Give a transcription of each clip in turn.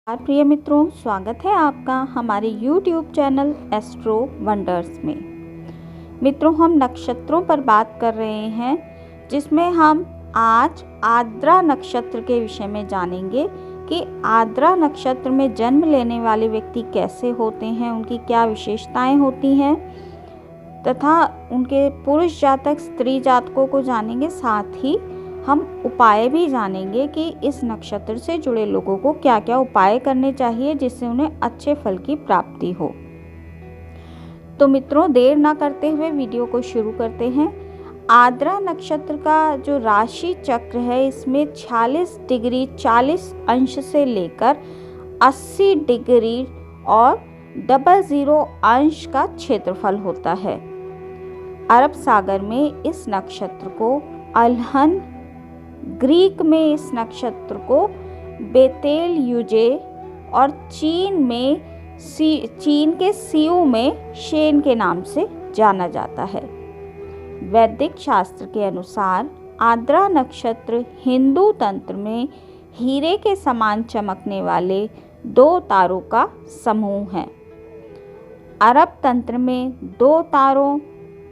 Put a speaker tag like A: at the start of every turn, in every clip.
A: प्रिय मित्रों, स्वागत है आपका हमारे YouTube चैनल एस्ट्रो वंडर्स में। मित्रों, हम नक्षत्रों पर बात कर रहे हैं, जिसमें हम आज आर्द्रा नक्षत्र के विषय में जानेंगे कि आर्द्रा नक्षत्र में जन्म लेने वाले व्यक्ति कैसे होते हैं, उनकी क्या विशेषताएं होती हैं तथा उनके पुरुष जातक स्त्री जातकों को जानेंगे। साथ ही हम उपाय भी जानेंगे कि इस नक्षत्र से जुड़े लोगों को क्या क्या उपाय करने चाहिए जिससे उन्हें अच्छे फल की प्राप्ति हो। तो मित्रों, देर ना करते हुए वीडियो को शुरू करते हैं। आर्द्रा नक्षत्र का जो राशि चक्र है, इसमें 46 डिग्री 40 अंश से लेकर 80 डिग्री और 00 अंश का क्षेत्रफल होता है। अरब सागर में इस नक्षत्र को अल्हन, ग्रीक में इस नक्षत्र को बेतेल युजे और चीन के सियू में शेन के नाम से जाना जाता है। वैदिक शास्त्र के अनुसार आर्द्रा नक्षत्र हिंदू तंत्र में हीरे के समान चमकने वाले 2 तारों का समूह है। अरब तंत्र में 2 तारों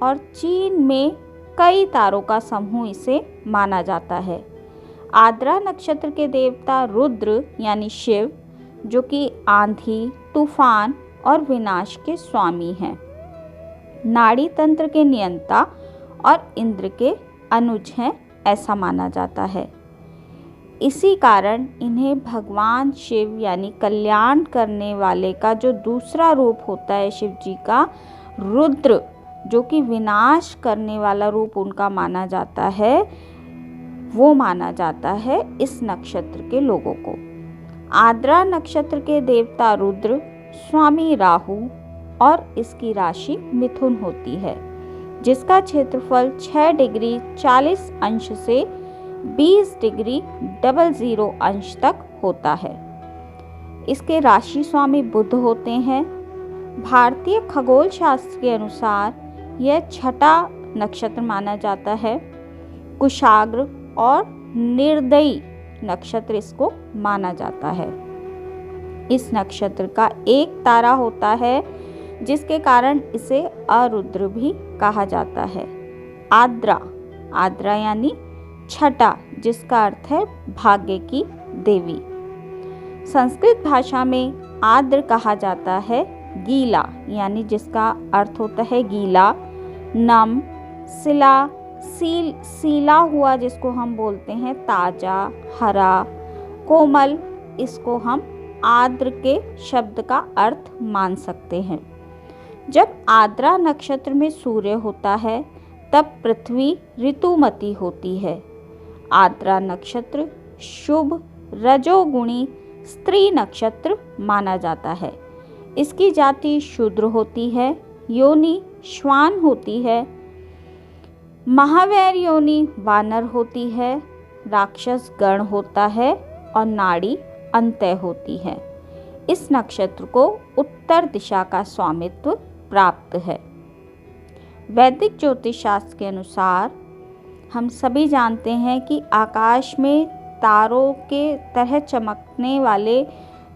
A: और चीन में कई तारों का समूह इसे माना जाता है। आर्द्रा नक्षत्र के देवता रुद्र यानी शिव, जो कि आंधी, तूफान और विनाश के स्वामी हैं, नाड़ी तंत्र के नियंता और इंद्र के अनुज हैं, ऐसा माना जाता है। इसी कारण इन्हें भगवान शिव यानी कल्याण करने वाले का जो दूसरा रूप होता है शिव जी का, रुद्र, जो कि विनाश करने वाला रूप उनका माना जाता है, वो माना जाता है इस नक्षत्र के लोगों को। आर्द्रा नक्षत्र के देवता रुद्र, स्वामी राहु और इसकी राशि मिथुन होती है, जिसका क्षेत्रफल 6 डिग्री 40 अंश से 20 डिग्री 00 अंश तक होता है। इसके राशि स्वामी बुध होते हैं। भारतीय खगोल शास्त्र के अनुसार यह छठा नक्षत्र माना जाता है। कुशाग्र और निर्दयी नक्षत्र इसको माना जाता है। इस नक्षत्र का एक तारा होता है, जिसके कारण इसे अरुद्र भी कहा जाता है। आर्द्रा, आर्द्रा यानी छठा, जिसका अर्थ है भाग्य की देवी। संस्कृत भाषा में आर्द्र कहा जाता है गीला, यानी जिसका अर्थ होता है गीला, नम, सिला, सीला हुआ जिसको हम बोलते हैं ताजा, हरा, कोमल, इसको हम आर्द्र के शब्द का अर्थ मान सकते हैं। जब आर्द्रा नक्षत्र में सूर्य होता है, तब पृथ्वी ऋतुमती होती है। आर्द्रा नक्षत्र शुभ रजोगुणी स्त्री नक्षत्र माना जाता है। इसकी जाति शूद्र होती है, योनि श्वान होती है, महावैर योनि वानर होती है, राक्षस गण होता है और नाड़ी अंतः होती है। इस नक्षत्र को उत्तर दिशा का स्वामित्व प्राप्त है। वैदिक ज्योतिष शास्त्र के अनुसार हम सभी जानते हैं कि आकाश में तारों के तरह चमकने वाले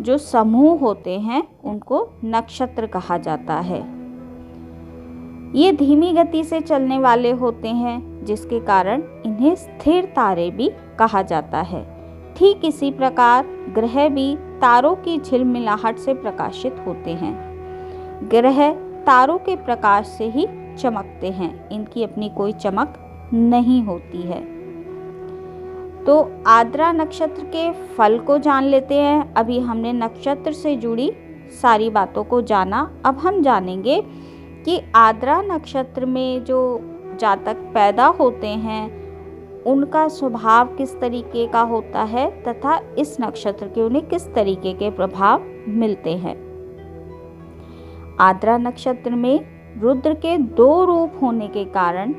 A: जो समूह होते हैं, उनको नक्षत्र कहा जाता है। ये धीमी गति से चलने वाले होते हैं, जिसके कारण इन्हें स्थिर तारे भी कहा जाता है। ठीक इसी प्रकार ग्रह भी तारों की झिलमिलाहट से प्रकाशित होते हैं। ग्रह तारों के प्रकाश से ही चमकते हैं, इनकी अपनी कोई चमक नहीं होती है। तो आर्द्रा नक्षत्र के फल को जान लेते हैं। अभी हमने नक्षत्र से जुड़ी सारी बातों को जाना। अब हम जानेंगे कि आर्द्रा नक्षत्र में जो जातक पैदा होते हैं, उनका स्वभाव किस तरीके का होता है तथा इस नक्षत्र के उन्हें किस तरीके के प्रभाव मिलते हैं। आर्द्रा नक्षत्र में रुद्र के 2 रूप होने के कारण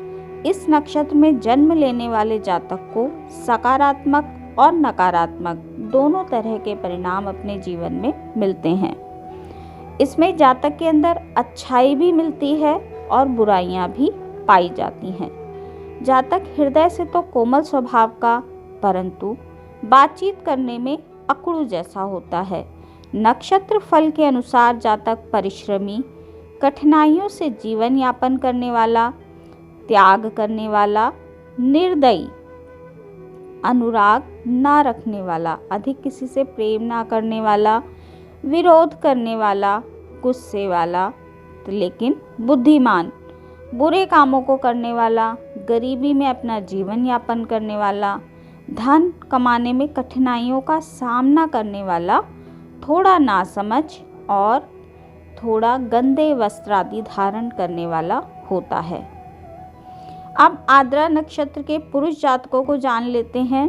A: इस नक्षत्र में जन्म लेने वाले जातक को सकारात्मक और नकारात्मक दोनों तरह के परिणाम अपने जीवन में मिलते हैं। इसमें जातक के अंदर अच्छाई भी मिलती है और बुराइयां भी पाई जाती हैं। जातक हृदय से तो कोमल स्वभाव का, परंतु बातचीत करने में अकड़ू जैसा होता है, नक्षत्र फल के अनुसार जातक परिश्रमी, कठिनाइयों से जीवन यापन करने वाला, त्याग करने वाला, निर्दयी, अनुराग ना रखने वाला, अधिक किसी से प्रेम ना करने वाला, विरोध करने वाला, गुस्से वाला, लेकिन बुद्धिमान, बुरे कामों को करने वाला, गरीबी में अपना जीवन यापन करने वाला, धन कमाने में कठिनाइयों का सामना करने वाला, थोड़ा नासमझ और थोड़ा गंदे वस्त्र आदि धारण करने वाला होता है। अब आद्रा नक्षत्र के पुरुष जातकों को जान लेते हैं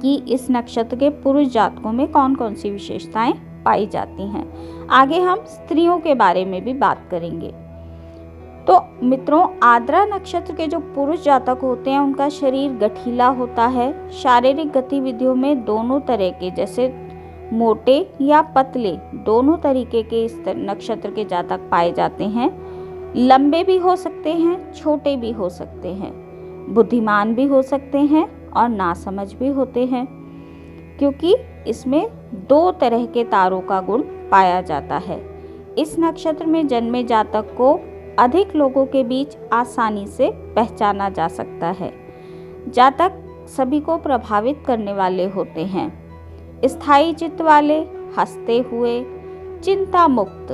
A: कि इस नक्षत्र के पुरुष जातकों में कौन कौन सी विशेषताएं पाई जाती हैं। आगे हम स्त्रियों के बारे में भी बात करेंगे। तो मित्रों, आद्रा नक्षत्र के जो पुरुष जातक होते हैं उनका शरीर गठीला होता है। शारीरिक गतिविधियों में दोनों तरह के, जैसे मोटे या पतले, दोनों तरीके के इस नक्षत्र के जातक पाए जाते हैं। लंबे भी हो सकते हैं, छोटे भी हो सकते हैं, बुद्धिमान भी हो सकते हैं और नासमझ भी होते हैं, क्योंकि इसमें दो तरह के तारों का गुण पाया जाता है। इस नक्षत्र में जन्मे जातक को अधिक लोगों के बीच आसानी से पहचाना जा सकता है। जातक सभी को प्रभावित करने वाले होते हैं, स्थायी चित्त वाले, हंसते हुए, चिंता मुक्त,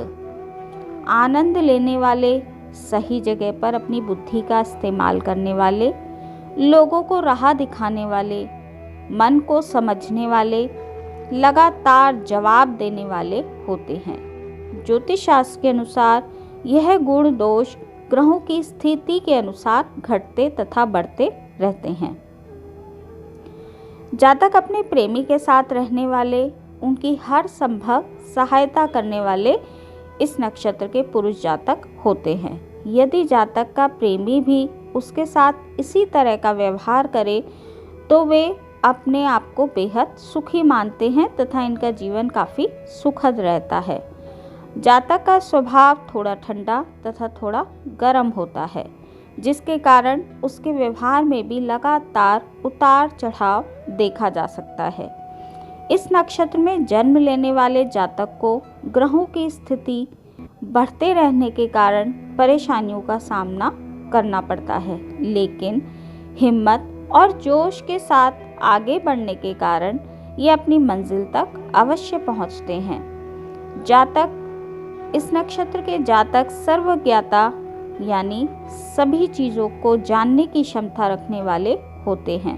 A: आनंद लेने वाले, सही जगह पर अपनी बुद्धि का इस्तेमाल करने वाले, लोगों को राह दिखाने वाले, मन को समझने वाले, लगातार जवाब देने वाले होते हैं। ज्योतिष शास्त्र के अनुसार यह गुण दोष ग्रहों की स्थिति के अनुसार घटते तथा बढ़ते रहते हैं। जातक अपने प्रेमी के साथ रहने वाले, उनकी हर संभव सहायता करने वाले इस नक्षत्र के पुरुष जातक होते हैं। यदि जातक का प्रेमी भी उसके साथ इसी तरह का व्यवहार करे तो वे अपने आप को बेहद सुखी मानते हैं तथा इनका जीवन काफ़ी सुखद रहता है। जातक का स्वभाव थोड़ा ठंडा तथा थोड़ा गर्म होता है, जिसके कारण उसके व्यवहार में भी लगातार उतार चढ़ाव देखा जा सकता है। इस नक्षत्र में जन्म लेने वाले जातक को ग्रहों की स्थिति बढ़ते रहने के कारण परेशानियों का सामना करना पड़ता है, लेकिन हिम्मत और जोश के साथ आगे बढ़ने के कारण ये अपनी मंजिल तक अवश्य पहुंचते हैं। जातक, इस नक्षत्र के जातक सर्वज्ञाता यानी सभी चीज़ों को जानने की क्षमता रखने वाले होते हैं,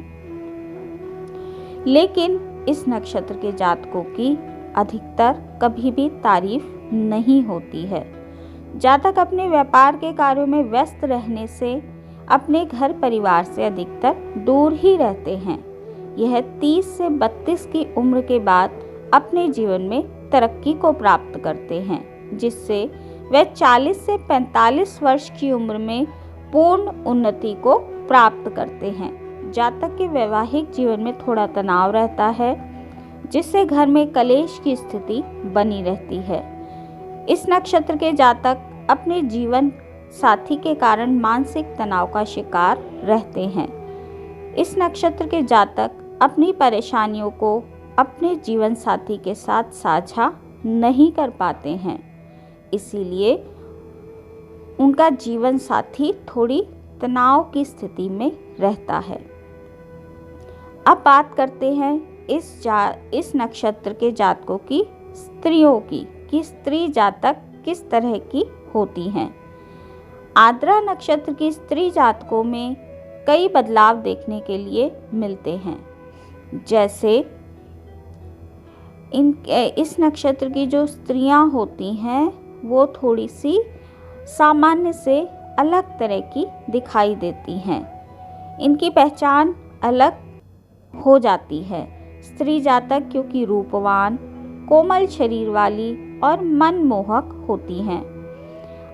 A: लेकिन इस नक्षत्र के जातकों की अधिकतर कभी भी तारीफ नहीं होती है। जातक अपने व्यापार के कार्यों में व्यस्त रहने से अपने घर परिवार से अधिकतर दूर ही रहते हैं। यह 30 से 32 की उम्र के बाद अपने जीवन में तरक्की को प्राप्त करते हैं, जिससे वे 40 से 45 वर्ष की उम्र में पूर्ण उन्नति को प्राप्त करते हैं। जातक के वैवाहिक जीवन में थोड़ा तनाव रहता है, जिससे घर में कलेश की स्थिति बनी रहती है। इस नक्षत्र के जातक अपने जीवन साथी के कारण मानसिक तनाव का शिकार रहते हैं। इस नक्षत्र के जातक अपनी परेशानियों को अपने जीवन साथी के साथ साझा नहीं कर पाते हैं, इसीलिए उनका जीवन साथी थोड़ी तनाव की स्थिति में रहता है। अब बात करते हैं इस नक्षत्र के जातकों की स्त्रियों की, कि स्त्री जातक किस तरह की होती हैं। आद्रा नक्षत्र की स्त्री जातकों में कई बदलाव देखने के लिए मिलते हैं, जैसे इस नक्षत्र की जो स्त्रियां होती हैं वो थोड़ी सी सामान्य से अलग तरह की दिखाई देती हैं। इनकी पहचान अलग हो जाती है। स्त्री जातक क्योंकि रूपवान, कोमल शरीर वाली और मनमोहक होती हैं।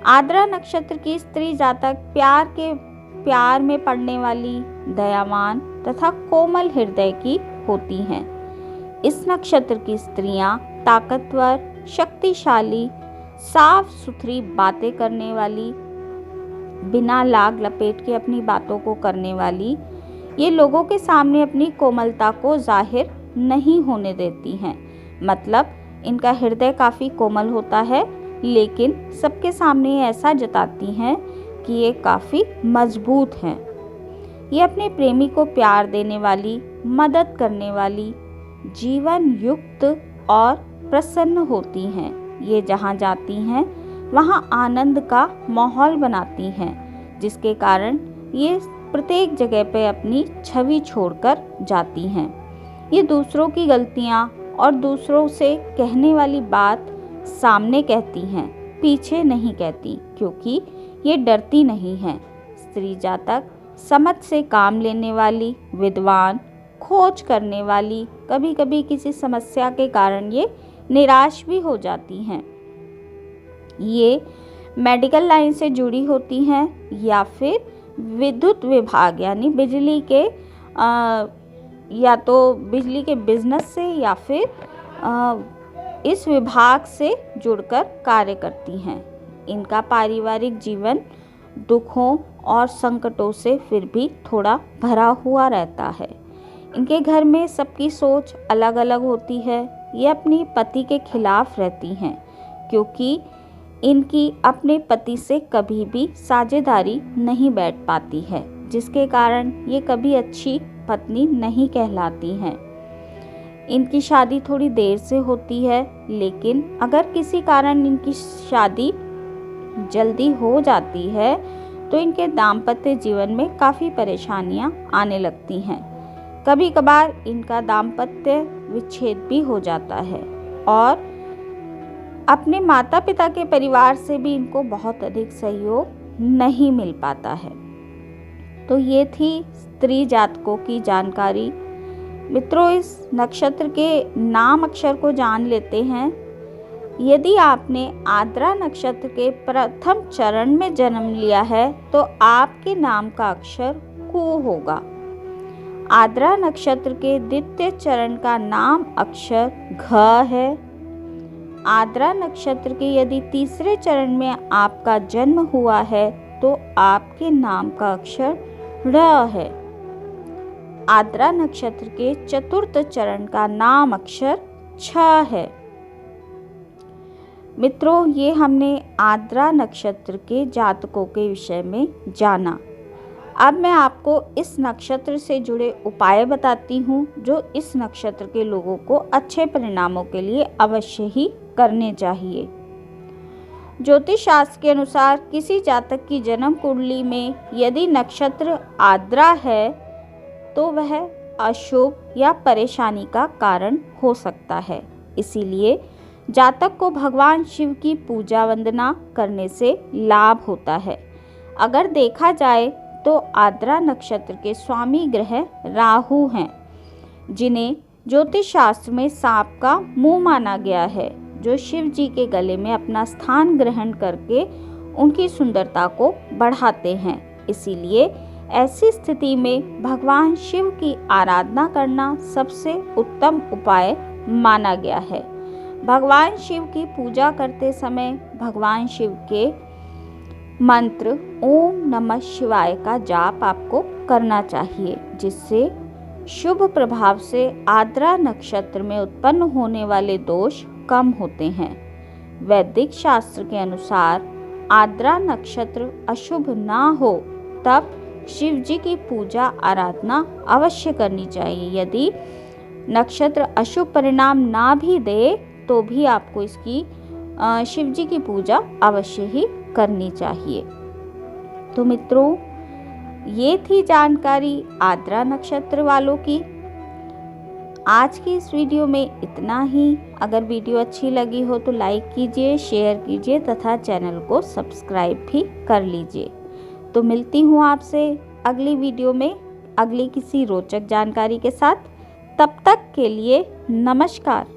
A: आद्रा नक्षत्र की स्त्री जातक प्यार में पड़ने वाली, दयावान तथा कोमल हृदय की होती हैं। इस नक्षत्र की स्त्रियां ताकतवर, शक्तिशाली, साफ सुथरी बातें करने वाली, बिना लाग लपेट के अपनी बातों को करने वाली, ये लोगों के सामने अपनी कोमलता को जाहिर नहीं होने देती हैं। मतलब इनका हृदय काफ़ी कोमल होता है, लेकिन सबके सामने ऐसा जताती हैं कि ये काफ़ी मजबूत हैं। ये अपने प्रेमी को प्यार देने वाली, मदद करने वाली, जीवन युक्त और प्रसन्न होती हैं। ये जहाँ जाती हैं वहाँ आनंद का माहौल बनाती हैं, जिसके कारण ये प्रत्येक जगह पे अपनी छवि छोड़कर जाती हैं। ये दूसरों की गलतियाँ और दूसरों से कहने वाली बात सामने कहती हैं, पीछे नहीं कहती, क्योंकि ये डरती नहीं हैं। स्त्री जातक समझ से काम लेने वाली, विद्वान, खोज करने वाली, कभी कभी किसी समस्या के कारण ये निराश भी हो जाती हैं। ये मेडिकल लाइन से जुड़ी होती हैं या फिर विद्युत विभाग यानी बिजली के या तो बिजली के बिजनेस से या फिर इस विभाग से जुड़कर कार्य करती हैं। इनका पारिवारिक जीवन दुखों और संकटों से फिर भी थोड़ा भरा हुआ रहता है। इनके घर में सबकी सोच अलग अलग होती है। ये अपनी पति के खिलाफ रहती हैं, क्योंकि इनकी अपने पति से कभी भी साझेदारी नहीं बैठ पाती है, जिसके कारण ये कभी अच्छी पत्नी नहीं कहलाती हैं। इनकी शादी थोड़ी देर से होती है, लेकिन अगर किसी कारण इनकी शादी जल्दी हो जाती है तो इनके दाम्पत्य जीवन में काफ़ी परेशानियां आने लगती हैं। कभी कभार इनका दाम्पत्य विच्छेद भी हो जाता है और अपने माता पिता के परिवार से भी इनको बहुत अधिक सहयोग नहीं मिल पाता है। तो ये थी स्त्री जातकों की जानकारी। मित्रों, इस नक्षत्र के नाम अक्षर को जान लेते हैं। यदि आपने आद्रा नक्षत्र के प्रथम चरण में जन्म लिया है तो आपके नाम का अक्षर कु होगा। आद्रा नक्षत्र के द्वितीय चरण का नाम अक्षर घ है। आद्रा नक्षत्र के यदि तीसरे चरण में आपका जन्म हुआ है तो आपके नाम का अक्षर र है। आद्रा नक्षत्र के चतुर्थ चरण का नाम अक्षर छ है। मित्रों, ये हमने आद्रा नक्षत्र के जातकों के विषय में जाना। अब मैं आपको इस नक्षत्र से जुड़े उपाय बताती हूँ, जो इस नक्षत्र के लोगों को अच्छे परिणामों के लिए अवश्य ही करने चाहिए। ज्योतिष शास्त्र के अनुसार किसी जातक की जन्म कुंडली में यदि नक्षत्र आद्रा है तो वह अशुभ या परेशानी का कारण हो सकता है। इसीलिए जातक को भगवान शिव की पूजा वंदना करने से लाभ होता है। अगर देखा जाए तो आद्रा नक्षत्र के स्वामी ग्रह राहु हैं, जिन्हें ज्योतिष शास्त्र में सांप का मुंह माना गया है, जो शिव जी के गले में अपना स्थान ग्रहण करके उनकी सुंदरता को बढ़ाते हैं। इसीलिए ऐसी स्थिति में भगवान शिव की आराधना करना सबसे उत्तम उपाय माना गया है। भगवान शिव की पूजा करते समय भगवान शिव के मंत्र ओम नमः शिवाय का जाप आपको करना चाहिए, जिससे शुभ प्रभाव से आद्रा नक्षत्र में उत्पन्न होने वाले दोष कम होते हैं। वैदिक शास्त्र के अनुसार आद्रा नक्षत्र अशुभ ना हो तब शिव जी की पूजा आराधना अवश्य करनी चाहिए। यदि नक्षत्र अशुभ परिणाम ना भी दे तो भी आपको इसकी शिव जी की पूजा अवश्य ही करनी चाहिए। तो मित्रों, ये थी जानकारी आद्रा नक्षत्र वालों की। आज की इस वीडियो में इतना ही। अगर वीडियो अच्छी लगी हो तो लाइक कीजिए, शेयर कीजिए तथा चैनल को सब्सक्राइब भी कर लीजिए। तो मिलती हूँ आपसे अगली वीडियो में अगली किसी रोचक जानकारी के साथ। तब तक के लिए नमस्कार।